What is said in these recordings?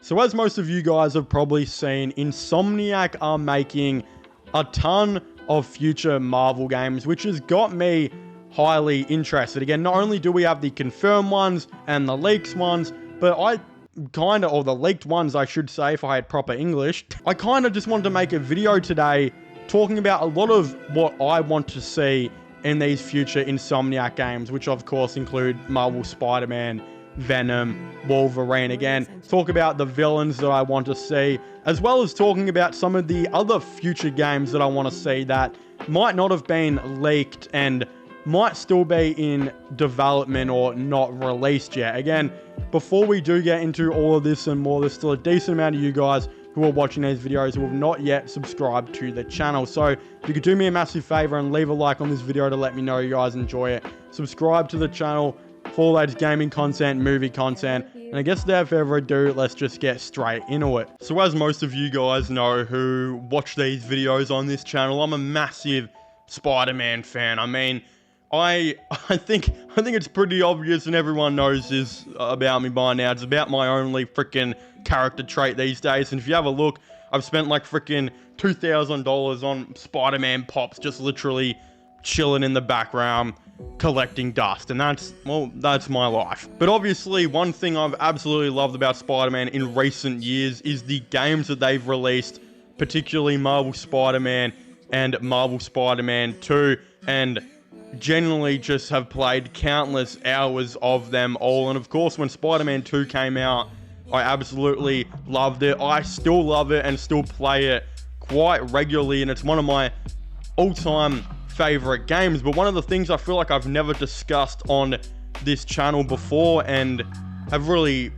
So as most of you guys have probably seen, Insomniac are making a ton of future Marvel games, which has got me highly interested. Again, not only do we have the confirmed ones and the leaks ones, but or the leaked ones, I should say, if I had proper English. I kind of just wanted to make a video today talking about a lot of what I want to see in these future Insomniac games, which of course include Marvel Spider-Man, Venom, Wolverine. Again, talk about the villains that I want to see, as well as talking about some of the other future games that I want to see that might not have been leaked and might still be in development or not released yet. Again, before we do get into all of this and more, there's still a decent amount of you guys who are watching these videos who have not yet subscribed to the channel. So if you could do me a massive favor and leave a like on this video to let me know you guys enjoy it. Subscribe to the channel for all latest gaming content, movie content, and I guess without further ado, let's just get straight into it. So as most of you guys know who watch these videos on this channel, I'm a massive Spider-Man fan. I mean, I think it's pretty obvious and everyone knows this about me by now. It's about my only freaking character trait these days. And if you have a look, I've spent like freaking $2,000 on Spider-Man pops, just literally chilling in the background, collecting dust. And that's my life. But obviously, one thing I've absolutely loved about Spider-Man in recent years is the games that they've released, particularly Marvel Spider-Man and Marvel Spider-Man 2. And genuinely just have played countless hours of them all. And of course, when Spider-Man 2 came out, I absolutely loved it. I still love it and still play it quite regularly, and it's one of my all-time favorite games. But one of the things I feel like I've never discussed on this channel before and have really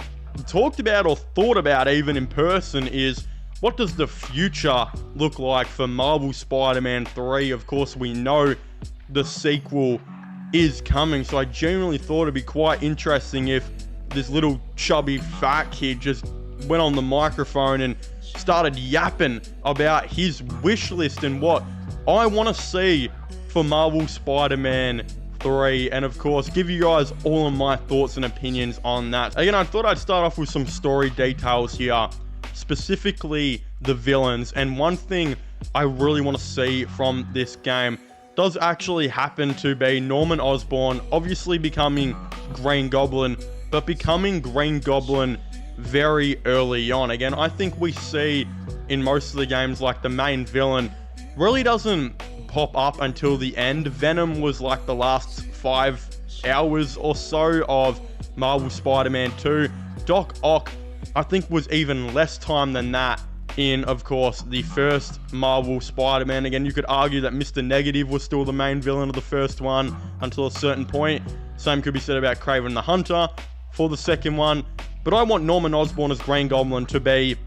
talked about or thought about even in person is, what does the future look like for Marvel Spider-Man 3? Of course, we know the sequel is coming, so I genuinely thought it'd be quite interesting if this little chubby fat kid just went on the microphone and started yapping about his wish list and what I want to see for Marvel Spider-Man 3, and of course give you guys all of my thoughts and opinions on that. Again, I thought I'd start off with some story details here, specifically the villains. And one thing I really want to see from this game does actually happen to be Norman Osborn obviously becoming Green Goblin, but becoming Green Goblin very early on. Again, I think we see in most of the games, like, the main villain really doesn't pop up until the end. Venom was like the last 5 hours or so of Marvel Spider-Man 2. Doc Ock, I think, was even less time than that in, of course, the first Marvel Spider-Man. Again, you could argue that Mr. Negative was still the main villain of the first one until a certain point. Same could be said about Kraven the Hunter for the second one. But I want Norman Osborn as Green Goblin to be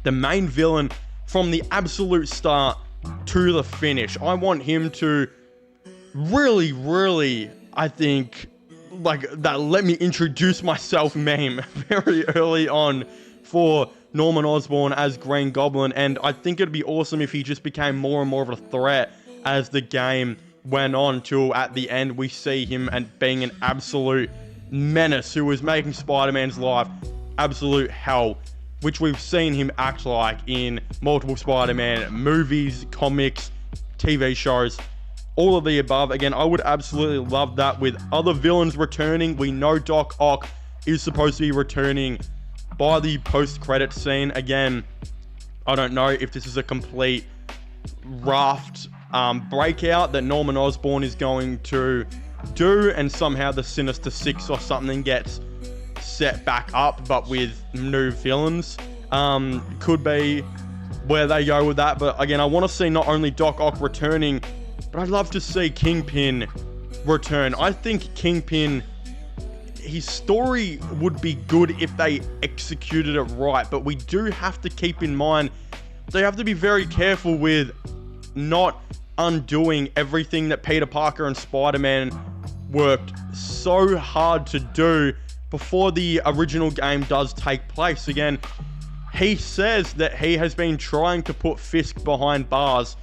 the main villain from the absolute start to the finish. I want him to really, I think, like that let me introduce myself meme very early on for Norman Osborn as Green Goblin. And I think it'd be awesome if he just became more and more of a threat as the game went on, till at the end we see him and being an absolute menace who was making Spider-Man's life absolute hell, which we've seen him act like in multiple Spider-Man movies, comics, TV shows, all of the above. Again, I would absolutely love that with other villains returning. We know Doc Ock is supposed to be returning by the post-credit scene. Again, I don't know if this is a complete raft breakout that Norman Osborn is going to do, and somehow the Sinister Six or something gets set back up, but with new villains. Could be where they go with that. But again, I want to see not only Doc Ock returning, but I'd love to see Kingpin return. I think Kingpin, his story would be good if they executed it right, but we do have to keep in mind they have to be very careful with not undoing everything that Peter Parker and Spider-Man worked so hard to do before the original game does take place. Again, he says that he has been trying to put Fisk behind bars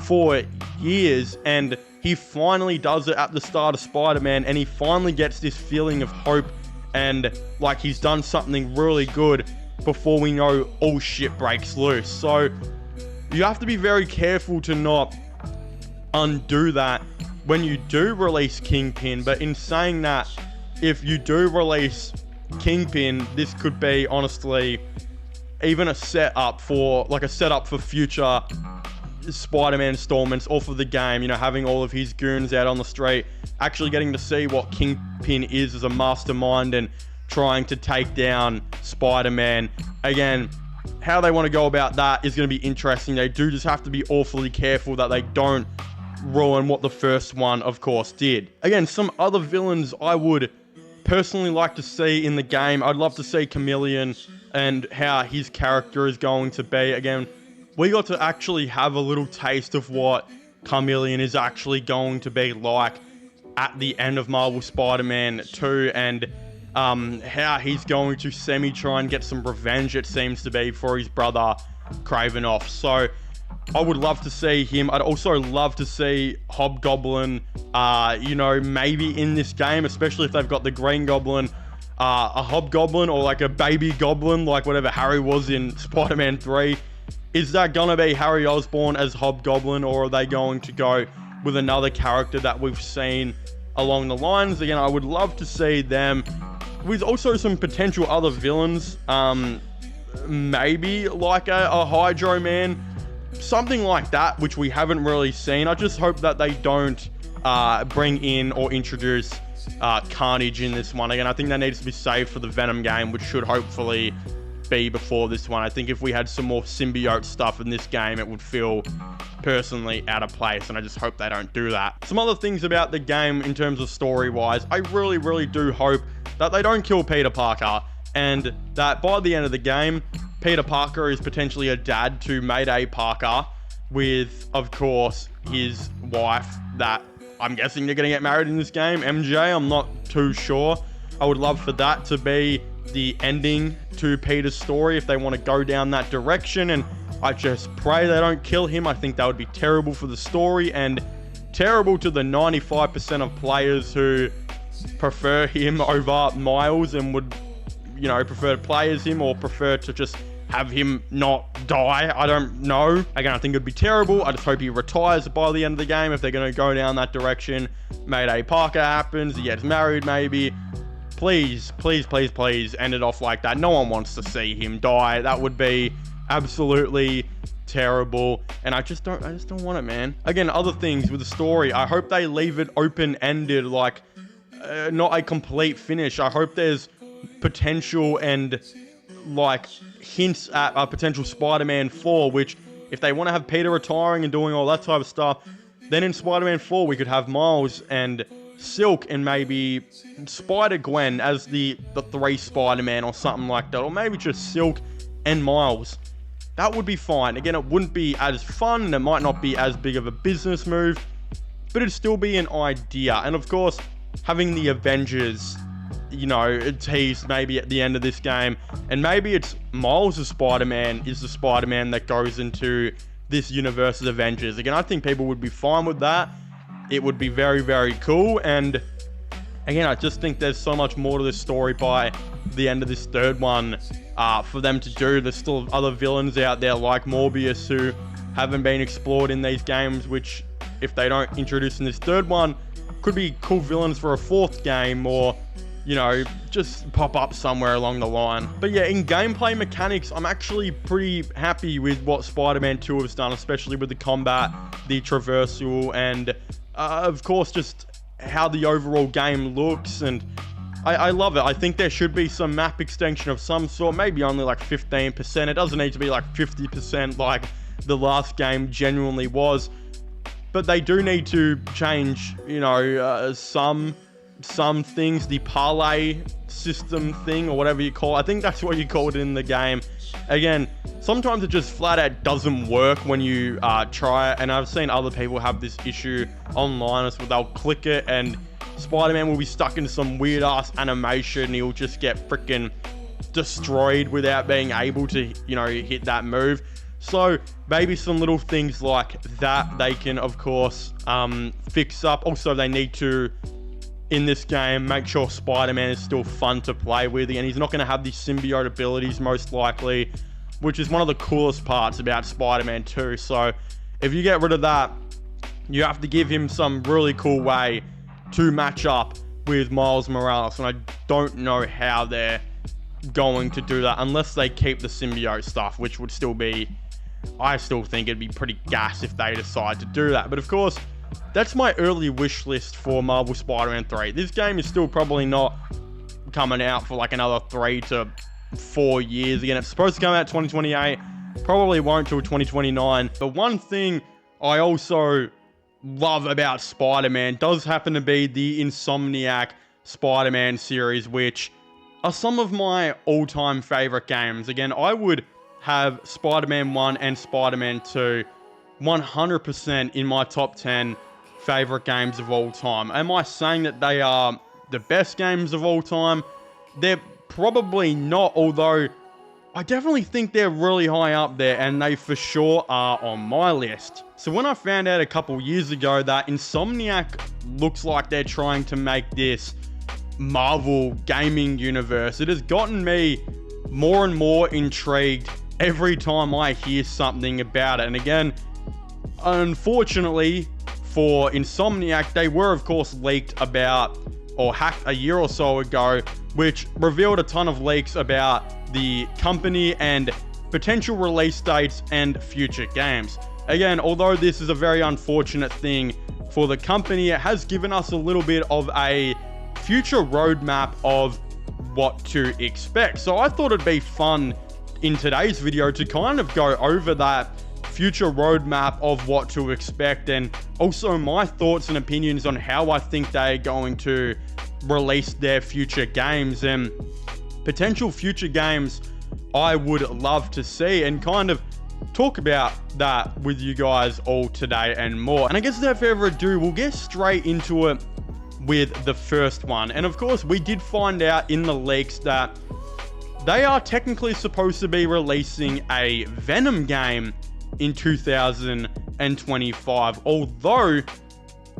for years, and he finally does it at the start of Spider-Man, and he finally gets this feeling of hope and like he's done something really good before we know all shit breaks loose. So you have to be very careful to not undo that when you do release Kingpin. But in saying that, if you do release Kingpin, this could be honestly even a setup for future Spider-Man installments off of the game, you know, having all of his goons out on the street, actually getting to see what Kingpin is as a mastermind and trying to take down Spider-Man. Again, how they want to go about that is going to be interesting. They do just have to be awfully careful that they don't ruin what the first one, of course, did. Again, some other villains I would personally like to see in the game. I'd love to see Chameleon and how his character is going to be. Again, we got to actually have a little taste of what Chameleon is actually going to be like at the end of Marvel Spider-Man 2, and how he's going to try and get some revenge, it seems to be, for his brother Kravinoff. So I would love to see him. I'd also love to see Hobgoblin, you know, maybe in this game, especially if they've got the Green Goblin, a Hobgoblin, or like a baby goblin, like whatever Harry was in Spider-Man 3. Is that gonna be Harry Osborn as Hobgoblin, or are they going to go with another character that we've seen along the lines? Again, I would love to see them with also some potential other villains, maybe like a Hydro Man, something like that, which we haven't really seen. I just hope that they don't bring in or introduce Carnage in this one. Again, I think that needs to be saved for the Venom game, which should hopefully be before this one. I think if we had some more symbiote stuff in this game, it would feel personally out of place, and I just hope they don't do that. Some other things about the game in terms of story-wise, I really do hope that they don't kill Peter Parker, and that by the end of the game, Peter Parker is potentially a dad to Mayday Parker with, of course, his wife that I'm guessing they're going to get married in this game, MJ. I'm not too sure. I would love for that to be the ending to Peter's story if they want to go down that direction, and I just pray they don't kill him. I think that would be terrible for the story and terrible to the 95% of players who prefer him over Miles and would, you know, prefer to play as him or prefer to just have him not die. I don't know. Again, I think it would be terrible. I just hope he retires by the end of the game if they're going to go down that direction. Mayday Parker happens, he gets married maybe. Please end it off like that. No one wants to see him die. That would be absolutely terrible, and I just don't want it, man. Again, other things with the story, I hope they leave it open-ended, like not a complete finish. I hope there's potential and like hints at a potential Spider-Man 4, which if they want to have Peter retiring and doing all that type of stuff, then in Spider-Man 4 we could have Miles and Silk and maybe Spider-Gwen as the three Spider-Man or something like that, or maybe just Silk and Miles. That would be fine. Again, it wouldn't be as fun and it might not be as big of a business move, but it'd still be an idea. And of course, having the Avengers, you know, teased maybe at the end of this game, and maybe it's Miles as Spider-Man is the Spider-Man that goes into this universe's Avengers. Again, I think people would be fine with that. It would be very cool, and again, I just think there's so much more to this story by the end of this third one for them to do. There's still other villains out there like Morbius who haven't been explored in these games, which if they don't introduce in this third one, could be cool villains for a fourth game, or, you know, just pop up somewhere along the line. But yeah, in gameplay mechanics, I'm actually pretty happy with what Spider-Man 2 has done, especially with the combat, the traversal, and of course, just how the overall game looks, and I love it. I think there should be some map extension of some sort, maybe only like 15%. It doesn't need to be like 50% like the last game genuinely was, but they do need to change, you know, some things. The parlay system thing, or whatever you call it. I think that's what you called it in the game. Again, sometimes it just flat out doesn't work when you try it, and I've seen other people have this issue online as well. They'll click it and Spider-Man will be stuck in some weird ass animation and he'll just get freaking destroyed without being able to, you know, hit that move. So maybe some little things like that they can, of course, fix up. Also, they need to in this game, make sure Spider-Man is still fun to play with. And he's not going to have these symbiote abilities most likely, which is one of the coolest parts about Spider-Man 2. So if you get rid of that, you have to give him some really cool way to match up with Miles Morales. And I don't know how they're going to do that unless they keep the symbiote stuff, which would still be, I still think it'd be pretty gas if they decide to do that. But of course, that's my early wish list for Marvel Spider-Man 3. This game is still probably not coming out for like another 3 to 4 years. Again, it's supposed to come out 2028. Probably won't till 2029. But one thing I also love about Spider-Man does happen to be the Insomniac Spider-Man series, which are some of my all-time favorite games. Again, I would have Spider-Man 1 and Spider-Man 2 100% in my top 10 favorite games of all time. Am I saying that they are the best games of all time? They're probably not, although I definitely think they're really high up there, and they for sure are on my list. So when I found out a couple years ago that Insomniac looks like they're trying to make this Marvel gaming universe, it has gotten me more and more intrigued every time I hear something about it. And again, unfortunately for Insomniac, they were of course leaked about, or hacked a year or so ago, which revealed a ton of leaks about the company and potential release dates and future games. Again, although this is a very unfortunate thing for the company, it has given us a little bit of a future roadmap of what to expect. So I thought it'd be fun in today's video to kind of go over that future roadmap of what to expect, and also my thoughts and opinions on how I think they're going to release their future games and potential future games I would love to see, and kind of talk about that with you guys all today and more. And I guess without further ado, we'll get straight into it with the first one. And of course, we did find out in the leaks that they are technically supposed to be releasing a Venom game in 2025, although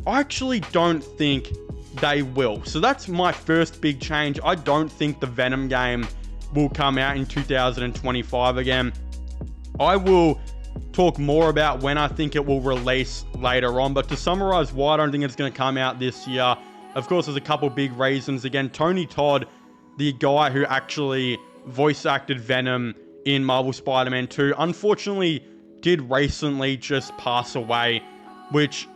I actually don't think they will. So that's my first big change. I don't think the Venom game will come out in 2025 again. I will talk more about when I think it will release later on, but to summarize why I don't think it's going to come out this year, of course, there's a couple big reasons. Again, Tony Todd, the guy who actually voice acted Venom in Marvel Spider-Man 2, unfortunately did recently just pass away, which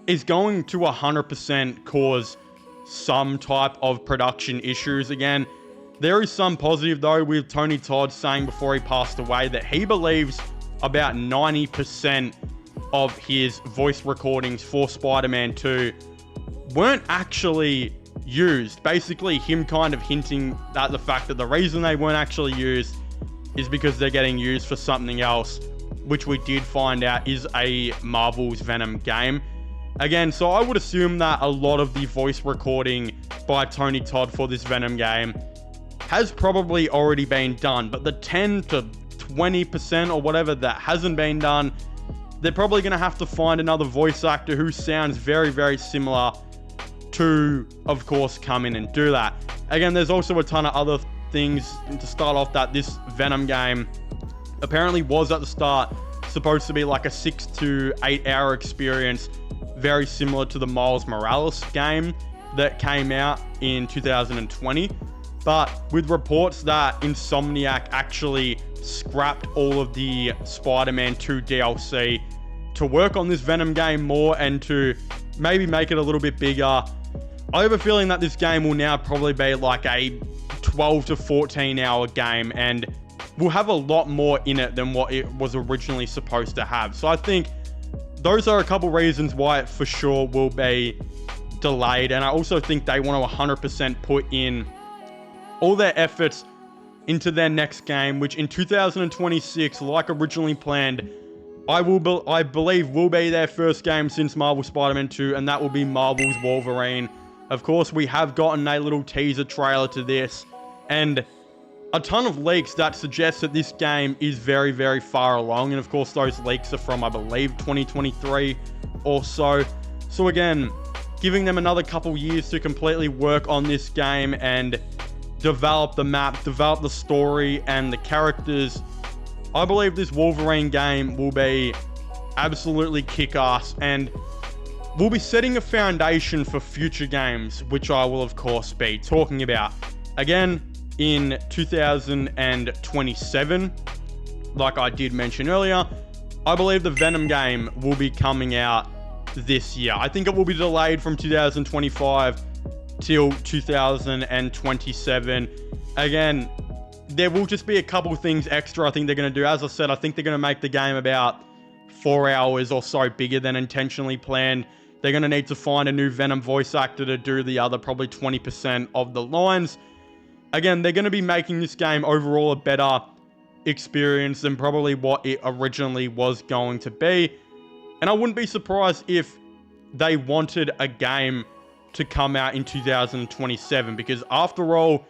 is going to 100% cause some type of production issues. Again, there is some positive though, with Tony Todd saying before he passed away that he believes about 90% of his voice recordings for Spider-Man 2 weren't actually used. Basically, him kind of hinting at the fact that the reason they weren't actually used is because they're getting used for something else, which we did find out is a Marvel's Venom game. Again, so I would assume that a lot of the voice recording by Tony Todd for this Venom game has probably already been done, but the 10 to 20% or whatever that hasn't been done, they're probably going to have to find another voice actor who sounds very, very similar to, of course, come in and do that. Again, there's also a ton of other things to start off, that this Venom game apparently was at the start supposed to be like a 6 to 8 hour experience, very similar to the Miles Morales game that came out in 2020. But with reports that Insomniac actually scrapped all of the Spider-Man 2 DLC to work on this Venom game more and to maybe make it a little bit bigger, I have a feeling that this game will now probably be like a 12 to 14 hour game, and will have a lot more in it than what it was originally supposed to have. So I think those are a couple reasons why it for sure will be delayed. And I also think they want to 100% put in all their efforts into their next game, which in 2026, like originally planned, I believe will be their first game since Marvel Spider-Man 2, and that will be Marvel's Wolverine. Of course, we have gotten a little teaser trailer to this, and a ton of leaks that suggest that this game is very, very far along. And of course, those leaks are from, I believe, 2023 or so. So again, giving them another couple years to completely work on this game and develop the map, develop the story and the characters. I believe this Wolverine game will be absolutely kick-ass and will be setting a foundation for future games, which I will of course be talking about. Again, in 2027, like I did mention earlier, I believe the Venom game will be coming out this year. I think it will be delayed from 2025 till 2027. Again, there will just be a couple things extra I think they're going to do. As I said, I think they're going to make the game about 4 hours or so bigger than intentionally planned. They're going to need to find a new Venom voice actor to do the other probably 20% of the lines. Again, they're going to be making this game overall a better experience than probably what it originally was going to be. And I wouldn't be surprised if they wanted a game to come out in 2027, because after all,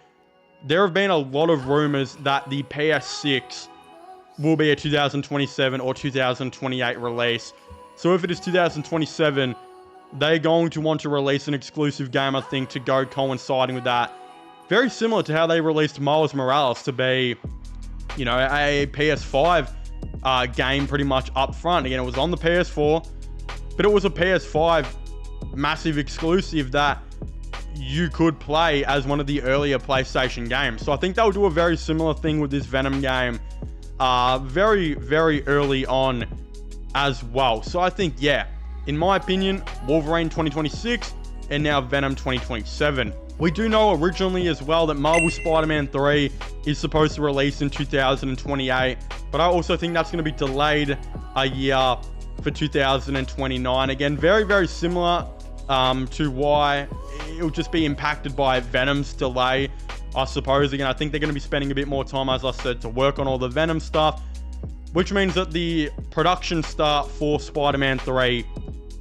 there have been a lot of rumors that the PS6 will be a 2027 or 2028 release. So if it is 2027, they're going to want to release an exclusive game, I think, to go coinciding with that. Very similar to how they released Miles Morales to be, you know, a PS5 game pretty much up front. Again, it was on the PS4, but it was a PS5 massive exclusive that you could play as one of the earlier PlayStation games. So I think they'll do a very similar thing with this Venom game very, very early on as well. So I think, yeah, in my opinion, Wolverine 2026 and now Venom 2027. We do know originally as well that Marvel Spider-Man 3 is supposed to release in 2028, but I also think that's going to be delayed a year for 2029. Again, very, very similar to why it'll just be impacted by Venom's delay, I suppose. Again, I think they're going to be spending a bit more time, as I said, to work on all the Venom stuff, which means that the production start for Spider-Man 3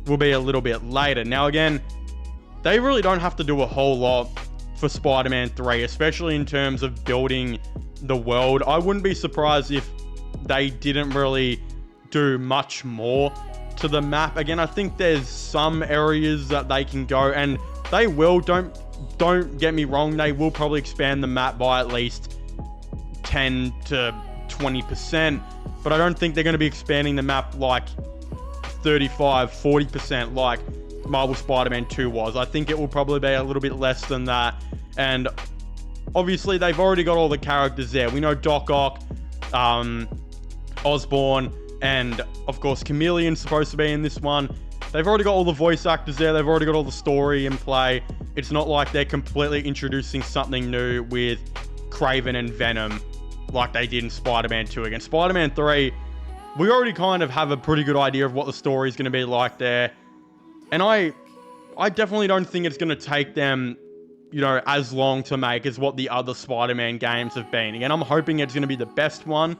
will be a little bit later. Now, again, they really don't have to do a whole lot for Spider-Man 3, especially in terms of building the world. I wouldn't be surprised if they didn't really do much more to the map. Again, I think there's some areas that they can go, and they will. Don't get me wrong, they will probably expand the map by at least 10 to 20%, but I don't think they're going to be expanding the map like 35-40% like Marvel Spider-Man 2 was. I think it will probably be a little bit less than that. And obviously they've already got all the characters there. We know Doc Ock, Osborn, and of course Chameleon's supposed to be in this one. They've already got all the voice actors there. They've already got all the story in play. It's not like they're completely introducing something new with Kraven and Venom like they did in Spider-Man 2. Again, Spider-Man 3, we already kind of have a pretty good idea of what the story is going to be like there. And I definitely don't think it's going to take them, you know, as long to make as what the other Spider-Man games have been. Again, I'm hoping it's going to be the best one.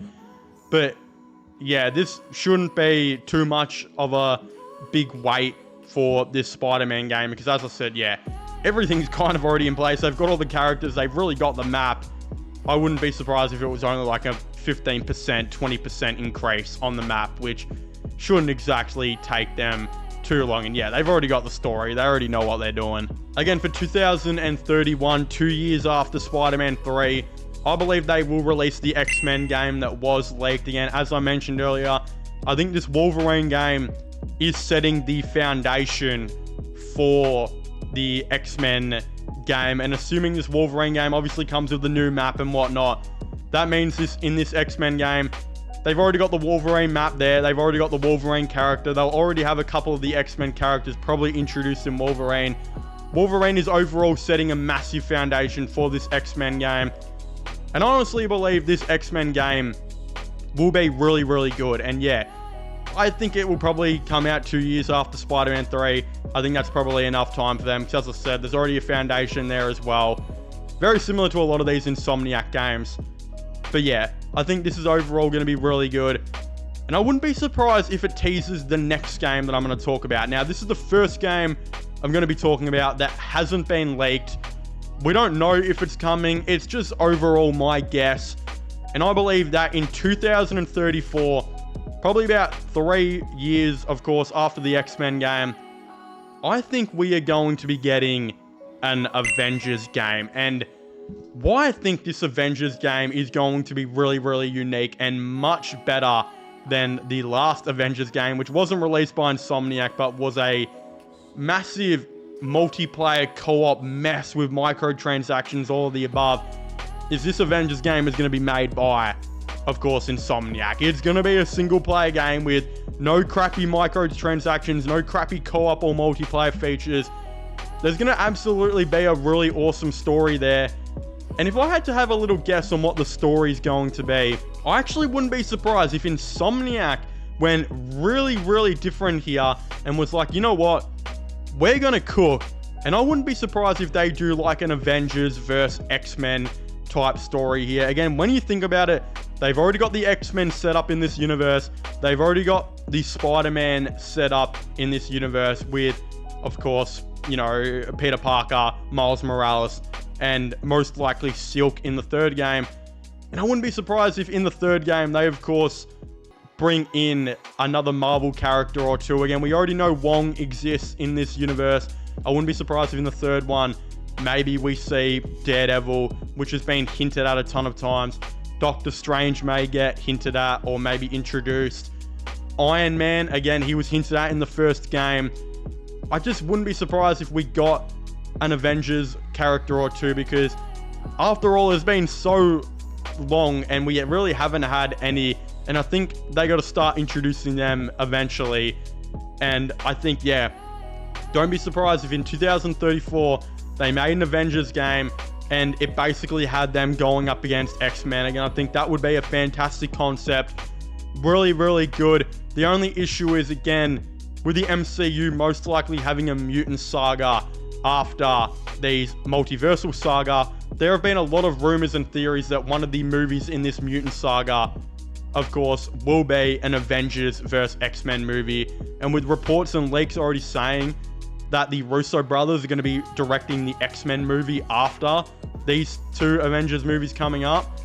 But yeah, this shouldn't be too much of a big wait for this Spider-Man game. Because as I said, yeah, everything's kind of already in place. They've got all the characters. They've really got the map. I wouldn't be surprised if it was only like a 15%, 20% increase on the map, which shouldn't exactly take them too long. And yeah, they've already got the story. They already know what they're doing. Again, for 2031, 2 years after Spider-Man 3, I believe they will release the X-Men game that was leaked. Again, as I mentioned earlier, I think this Wolverine game is setting the foundation for the X-Men game. And assuming this Wolverine game obviously comes with the new map and whatnot, that means in this X-Men game, they've already got the Wolverine map there. They've already got the Wolverine character. They'll already have a couple of the X-Men characters probably introduced in Wolverine. Wolverine is overall setting a massive foundation for this X-Men game. And I honestly believe this X-Men game will be really, really good. And yeah, I think it will probably come out 2 years after Spider-Man 3. I think that's probably enough time for them. Because as I said, there's already a foundation there as well. Very similar to a lot of these Insomniac games. But yeah, I think this is overall going to be really good. And I wouldn't be surprised if it teases the next game that I'm going to talk about. Now, this is the first game I'm going to be talking about that hasn't been leaked. We don't know if it's coming. It's just overall my guess. And I believe that in 2034, probably about 3 years, of course, after the X-Men game, I think we are going to be getting an Avengers game. And why I think this Avengers game is going to be really, really unique and much better than the last Avengers game, which wasn't released by Insomniac, but was a massive multiplayer co-op mess with microtransactions, all of the above, is this Avengers game is going to be made by, of course, Insomniac. It's going to be a single player game with no crappy microtransactions, no crappy co-op or multiplayer features. There's going to absolutely be a really awesome story there. And if I had to have a little guess on what the story is going to be, I actually wouldn't be surprised if Insomniac went really, really different here and was like, you know what? We're going to cook. And I wouldn't be surprised if they do like an Avengers versus X-Men type story here. Again, when you think about it, they've already got the X-Men set up in this universe. They've already got the Spider-Man set up in this universe with, of course, you know, Peter Parker, Miles Morales, and most likely Silk in the third game. And I wouldn't be surprised if in the third game they, of course, bring in another Marvel character or two. Again, we already know Wong exists in this universe. I wouldn't be surprised if in the third one, maybe we see Daredevil, which has been hinted at a ton of times. Doctor Strange may get hinted at or maybe introduced. Iron Man, again, he was hinted at in the first game. I just wouldn't be surprised if we got an Avengers character or two, because after all, it's been so long and we really haven't had any, and I think they got to start introducing them eventually. And I think, yeah, don't be surprised if in 2034 they made an Avengers game and it basically had them going up against X-Men again. I think that would be a fantastic concept. Really, really good. The only issue is, again, with the MCU most likely having a mutant saga after these multiversal saga, there have been a lot of rumors and theories that one of the movies in this mutant saga, of course, will be an Avengers vs. X-Men movie. And with reports and leaks already saying that the Russo brothers are going to be directing the X-Men movie after these two Avengers movies coming up,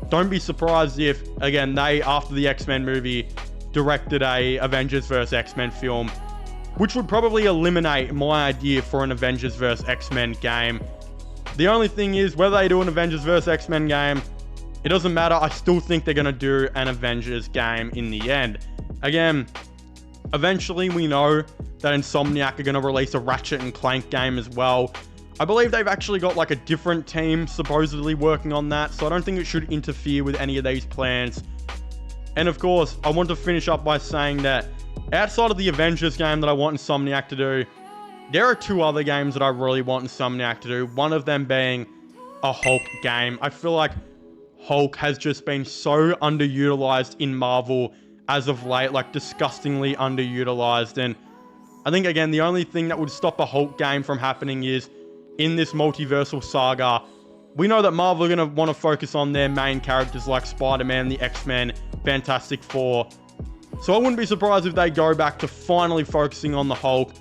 don't be surprised if, again, they, after the X-Men movie, directed a Avengers vs. X-Men film, which would probably eliminate my idea for an Avengers vs. X-Men game. The only thing is, whether they do an Avengers vs. X-Men game, it doesn't matter. I still think they're going to do an Avengers game in the end. Again, eventually we know that Insomniac are going to release a Ratchet and Clank game as well. I believe they've actually got like a different team supposedly working on that, so I don't think it should interfere with any of these plans. And of course, I want to finish up by saying that outside of the Avengers game that I want Insomniac to do, there are two other games that I really want Insomniac to do. One of them being a Hulk game. I feel like Hulk has just been so underutilized in Marvel as of late, like disgustingly underutilized. And I think, again, the only thing that would stop a Hulk game from happening is in this multiversal saga. We know that Marvel are going to want to focus on their main characters like Spider-Man, the X-Men, Fantastic Four. So I wouldn't be surprised if they go back to finally focusing on the Hulk.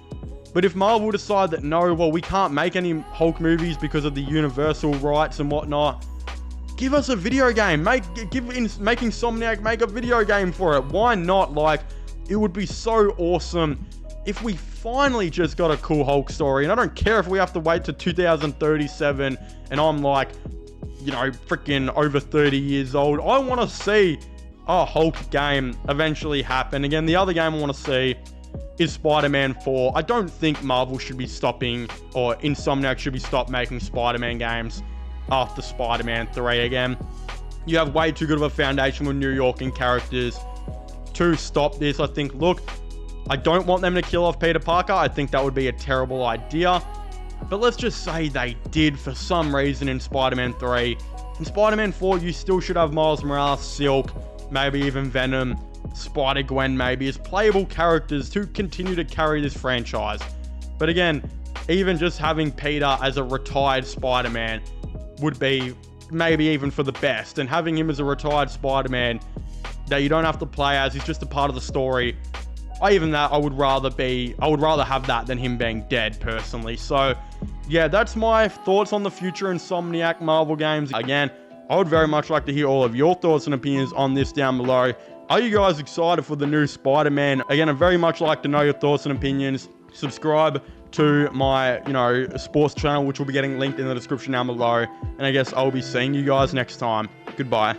But if Marvel decide that no, well, we can't make any Hulk movies because of the Universal rights and whatnot, give us a video game. Make Insomniac make a video game for it. Why not? Like, it would be so awesome if we finally just got a cool Hulk story. And I don't care if we have to wait to 2037 and I'm like, you know, freaking over 30 years old. I want to see a Hulk game eventually happen. Again, the other game I want to see is Spider-Man 4. I don't think Marvel should be stopping, or Insomniac should be stopped making Spider-Man games after Spider-Man 3. Again, you have way too good of a foundation with New York and characters to stop this. I think, look, I don't want them to kill off Peter Parker. I think that would be a terrible idea. But let's just say they did for some reason in Spider-Man 3. In Spider-Man 4, you still should have Miles Morales, Silk, maybe even Venom, Spider-Gwen maybe, as playable characters to continue to carry this franchise. But again, even just having Peter as a retired Spider-Man would be maybe even for the best. And having him as a retired Spider-Man that you don't have to play as, he's just a part of the story. I would rather have that than him being dead, personally. So yeah, that's my thoughts on the future Insomniac Marvel games. Again, I would very much like to hear all of your thoughts and opinions on this down below. Are you guys excited for the new Spider-Man? Again, I'd very much like to know your thoughts and opinions. subscribe to my, sports channel, which will be getting linked in the description down below. And I guess I'll be seeing you guys next time. Goodbye.